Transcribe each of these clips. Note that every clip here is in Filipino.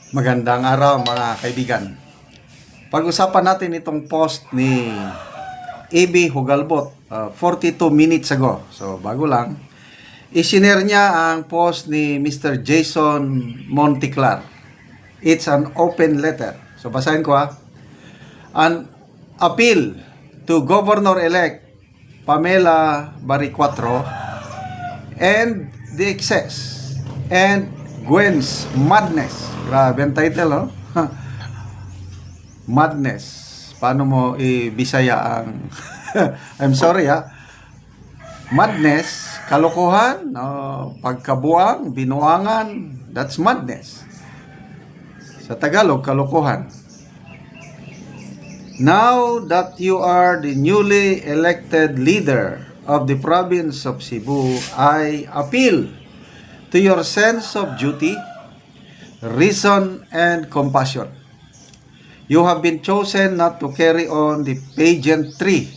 Magandang araw mga kaibigan. Pag-usapan natin itong post ni A.B. Hugalbot 42 minutes ago. So bago lang, isinare niya ang post ni Mr. Jason Monteclar. It's an open letter. So basahin ko ha. An appeal to Governor-elect Pamela Baricuatro and the excess and Gwen's madness. Grabe ang title, oh. Madness. Paano mo i-Bisaya ang I'm sorry, ha. Madness, kalokohan, pagkabuang, binuangan, that's madness. Sa Tagalog, kalokohan. Now that you are the newly elected leader of the province of Cebu, I appeal to your sense of duty, reason, and compassion. You have been chosen not to carry on the pageantry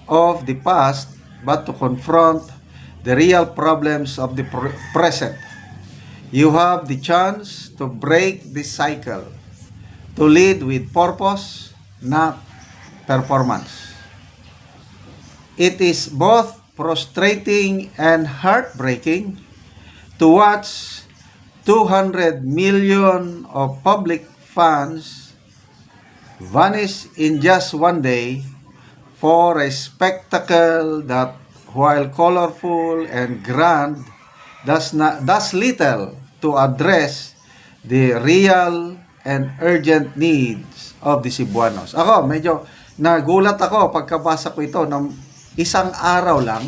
of the past, but to confront the real problems of the present. You have the chance to break this cycle, to lead with purpose, not performance. It is both frustrating and heartbreaking to watch 200 million of public funds vanish in just one day for a spectacle that, while colorful and grand, does little to address the real and urgent needs of the Cebuanos. Ako, medyo nagulat ako pagkabasa ko ito ng isang araw lang.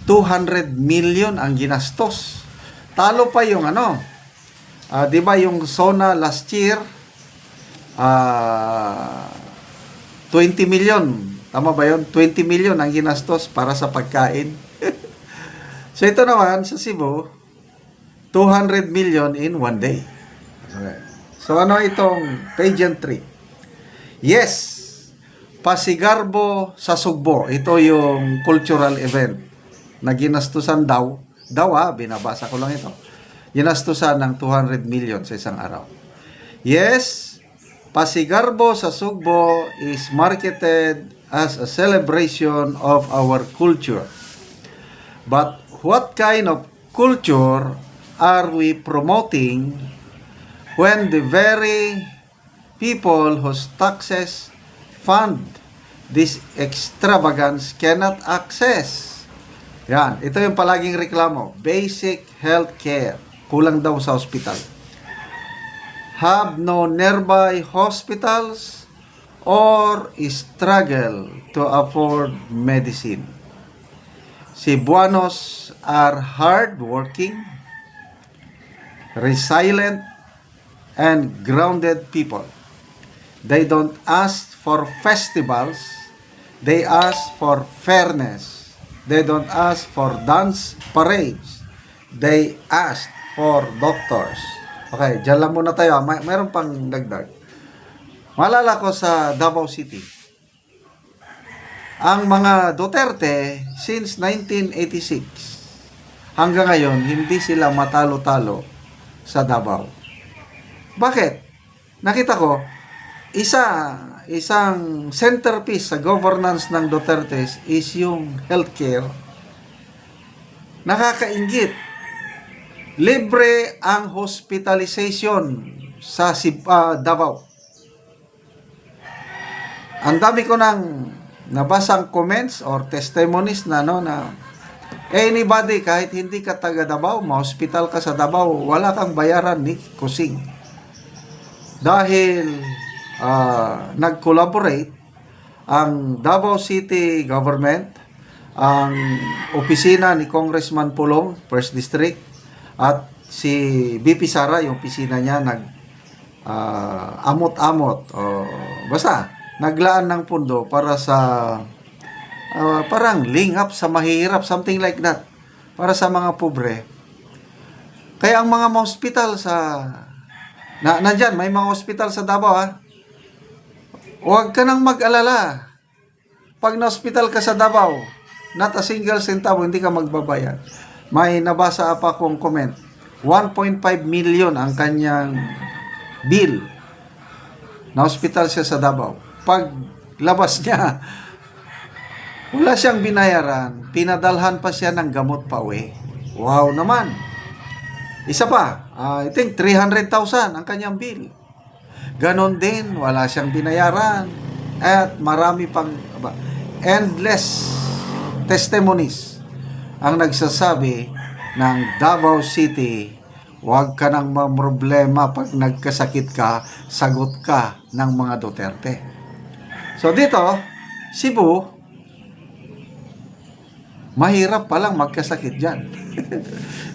200 million ang ginastos. Talo pa yung 'di ba yung SONA last year 20 million. Tama ba yun? 20 million ang ginastos para sa pagkain. So ito naman sa Cebu 200 million in one day. Okay. So ano itong pageantry? Yes, Pasigarbo sa Sugbo. Ito yung cultural event na ginastusan binabasa ko lang ito. Ginastusan ng 200 million sa isang araw. Yes, Pasigarbo sa Sugbo is marketed as a celebration of our culture. But what kind of culture are we promoting when the very people whose taxes fund this extravagance cannot access? Yan, ito yung palaging reklamo. Basic health care. Kulang daw sa hospital. Have no nearby hospitals or struggle to afford medicine. Cebuanos are hardworking, resilient, and grounded people. They don't ask for festivals. They ask for fairness. They don't ask for dance parades. They ask for doctors. Okay, dyan lang muna tayo. Mayroon pang dagdag. Malala ko sa Davao City. Ang mga Duterte, since 1986, hanggang ngayon, hindi sila matalo-talo sa Davao. Bakit? Nakita ko, isang centerpiece sa governance ng Duterte is yung healthcare. Nakakainggit. Libre ang hospitalization sa Davao. Ang dami ko nang nabasang comments or testimonies na anybody, kahit hindi ka taga Davao, ma-hospital ka sa Davao, wala kang bayaran ni kusing. Dahil nag-collaborate ang Davao City government, ang opisina ni Congressman Pulong, 1st District, at si BP Sara, yung opisina niya, amot-amot, basta, naglaan ng pundo para sa, parang lingap sa mahirap, something like that, para sa mga pobre. Kaya ang mga hospital nandyan, may mga hospital sa Davao, ha? Huwag ka nang mag-alala. Pag na-hospital ka sa Davao, not a single centavo, hindi ka magbabayad. May nabasa pa akong comment. 1.5 million ang kanyang bill. Na-hospital siya sa Davao. Pag labas niya, wala siyang binayaran, pinadalhan pa siya ng gamot pa uwi. Wow naman. Isa pa, I think 300,000 ang kanyang bill. Ganon din, wala siyang binayaran. At marami pang endless testimonies ang nagsasabi ng Davao City, huwag ka nang mamroblema pag nagkasakit ka, sagot ka ng mga Duterte. So dito, Cebu, mahirap palang magkasakit dyan.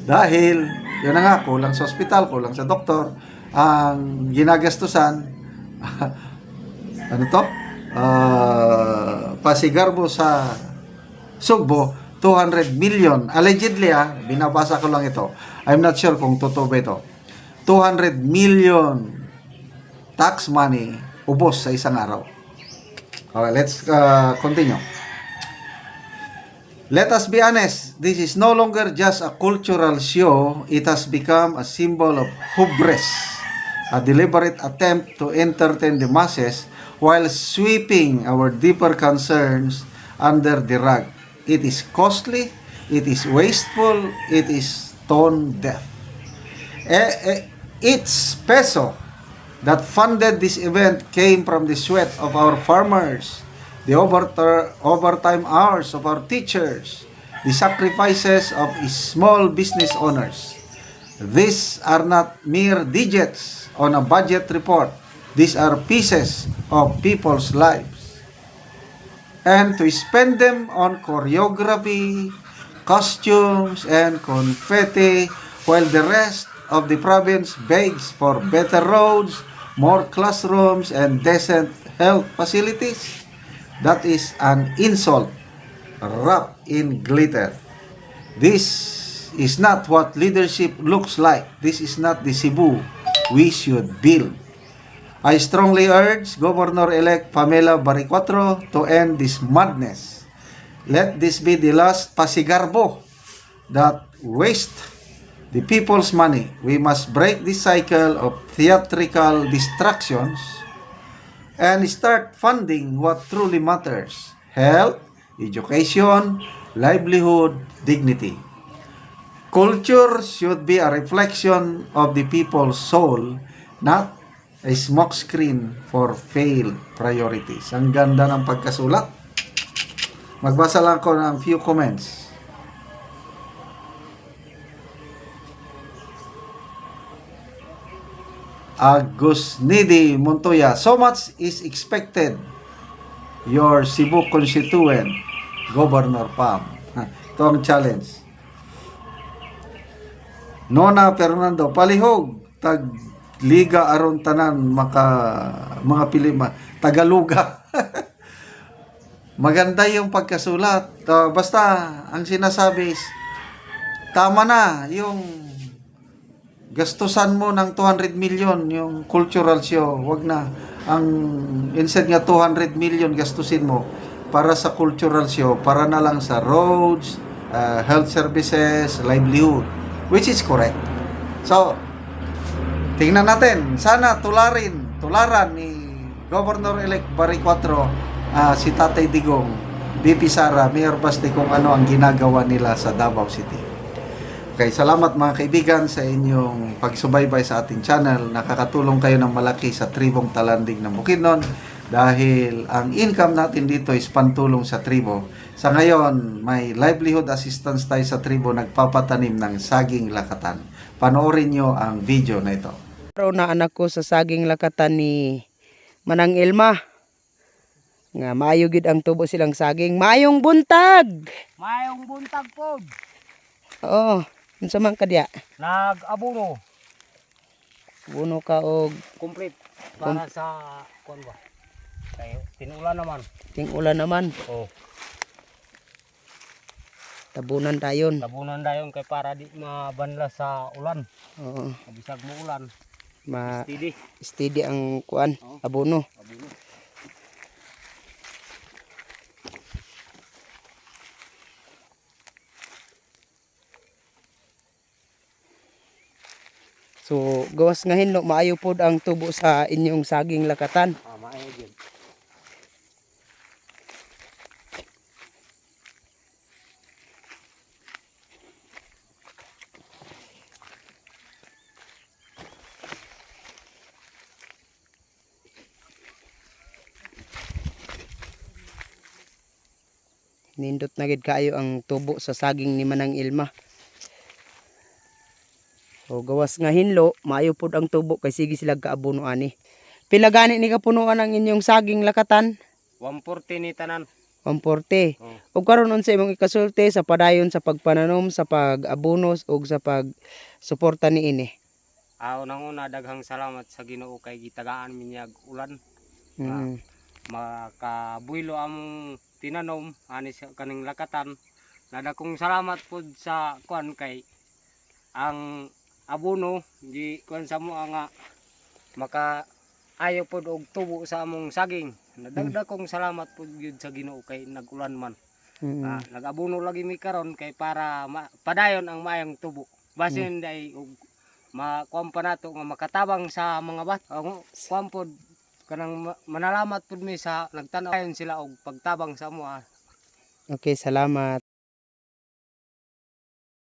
Dahil, yun na nga, kulang sa ospital, kulang sa doktor, ang ginagastusan, ano to? Pasigarbo sa Sugbo, 200 million. Allegedly, binabasa ko lang ito. I'm not sure kung totoo ba ito. 200 million tax money ubos sa isang araw. Okay, let's continue. Let us be honest, this is no longer just a cultural show. It has become a symbol of hubris, a deliberate attempt to entertain the masses while sweeping our deeper concerns under the rug. It is costly, it is wasteful, it is tone deaf. Each peso that funded this event came from the sweat of our farmers, the overtime hours of our teachers, the sacrifices of small business owners. These are not mere digits on a budget report. These are pieces of people's lives. And to spend them on choreography, costumes, and confetti, while the rest of the province begs for better roads, more classrooms, and decent health facilities, that is an insult wrapped in glitter. This is not what leadership looks like. This is not the Cebu we should build. I strongly urge Governor-elect Pamela Baricuatro to end this madness. Let this be the last pasigarbo that waste the people's money. We must break this cycle of theatrical distractions and start funding what truly matters: health, education, livelihood, dignity. Culture should be a reflection of the people's soul, not a smokescreen for failed priorities. Ang ganda ng pagkasulat. Magbasa lang ko ng few comments. Agusnidi Montoya, so much is expected. Your Cebu constituent, Governor Pam. Ito ang challenge. Nona Fernando, palihog, tag Liga aron tanan mga pilima, Tagaluga. Maganda yung pagkasulat. Basta ang sinasabi is tama na yung gastusan mo ng 200 million yung cultural show. Wag na. Ang instead nga 200 million gastusin mo para sa cultural show, para na lang sa roads, health services, livelihood, which is correct. So, tingnan natin. Sana tularan ni Governor-elect Baricuatro, si Tatay Digong, BP Sara, Mayor Basti kung ano ang ginagawa nila sa Davao City. Okay, salamat mga kaibigan sa inyong pagsubaybay sa ating channel. Nakakatulong kayo ng malaki sa tribong Talandig ng Bukidnon dahil ang income natin dito is pantulong sa tribo. Sa ngayon, may livelihood assistance tayo sa tribo, nagpapatanim ng saging lakatan. Panoorin nyo ang video na ito. Araw na anak ko sa saging lakatan ni Manang Ilma. Nga maayo gid ang tubo silang saging. Maayong buntag. Mayong buntag po. Oo, unsa man ka diya? Nag-abono. Buno ka og Complete. Para sa kuan ba? Kay tinulan naman. ting ulan naman. Oh, Tabunan tayon. tabunan dayon kay para di mabanla sa ulan. Oo, Bisag mo ulan. ma Steady. steady ang kuan, Oo. abono. Abono. So gawas nga hinlo maayo pod ang tubo sa inyong saging lakatan. Maayo gyud. Nindot na gid kaayo ang tubo sa saging ni Manang Ilma. O gawas nga hinlo, maayo pod ang tubo kay sige sila kaabuno ani. Pila gani ni kapunuan ang inyong saging lakatan? 140 ni tanan. 140. Oh. O karon unsa imong ikasulti sa padayon sa pagpananom, sa pag-abonos ug sa pag-suporta niini? Unang-una daghang salamat sa Ginoo kay gitagaan minyag ulan. Mm. Makabuylo among tinanom ani sa kaning lakatan. Nadakong salamat pod sa kuan kay ang abono di kuan sa mo nga maka ayo pod og tubo sa among saging. Nadagdag salamat pod gyud sa Ginoo kay nag-ulan man. Mm. Nag-abono lagi mi karon kay para padayon ang mayang tubo. Basin day og makuan pa nato nga makatabang sa mga bata. Kuan pod kanang manalamat pod mi sa nagtan-aw sila og pagtabang sa amo. Okay, salamat.